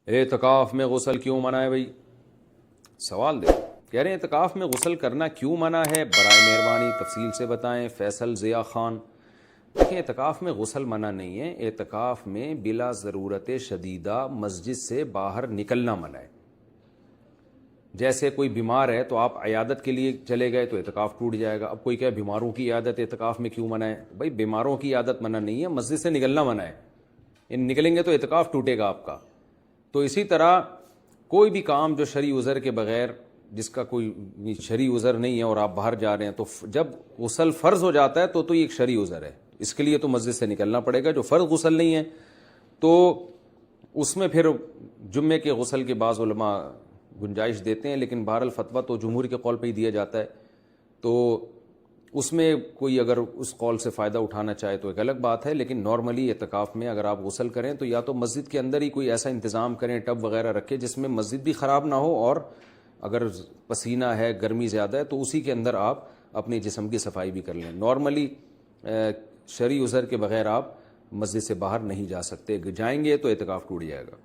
اعتکاف میں غسل کیوں منع ہے بھائی؟ سوال دے کہہ رہے ہیں اعتکاف میں غسل کرنا کیوں منع ہے، برائے مہربانی تفصیل سے بتائیں۔ فیصل ضیاء خان، دیکھیں اعتکاف میں غسل منع نہیں ہے، اعتکاف میں بلا ضرورت شدیدہ مسجد سے باہر نکلنا منع ہے۔ جیسے کوئی بیمار ہے تو آپ عیادت کے لیے چلے گئے تو اعتکاف ٹوٹ جائے گا۔ اب کوئی کہے بیماروں کی عیادت اعتکاف میں کیوں منع ہے؟ بھائی بیماروں کی عیادت منع نہیں ہے، مسجد سے نکلنا منع ہے، ان نکلیں گے تو اعتکاف ٹوٹے گا آپ کا۔ تو اسی طرح کوئی بھی کام جو شرعی عذر کے بغیر، جس کا کوئی شرعی عذر نہیں ہے اور آپ باہر جا رہے ہیں، تو جب غسل فرض ہو جاتا ہے تو یہ ایک شرعی عذر ہے، اس کے لیے تو مسجد سے نکلنا پڑے گا۔ جو فرض غسل نہیں ہے تو اس میں پھر جمعے کے غسل کے بعض علماء گنجائش دیتے ہیں، لیکن بہرحال فتویٰ تو جمہور کے قول پہ ہی دیا جاتا ہے، تو اس میں کوئی اگر اس قول سے فائدہ اٹھانا چاہے تو ایک الگ بات ہے۔ لیکن نارملی اعتکاف میں اگر آپ غسل کریں تو یا تو مسجد کے اندر ہی کوئی ایسا انتظام کریں، ٹب وغیرہ رکھے جس میں مسجد بھی خراب نہ ہو، اور اگر پسینہ ہے، گرمی زیادہ ہے تو اسی کے اندر آپ اپنے جسم کی صفائی بھی کر لیں۔ نارملی شرعی عذر کے بغیر آپ مسجد سے باہر نہیں جا سکتے، جائیں گے تو اعتکاف ٹوٹ جائے گا۔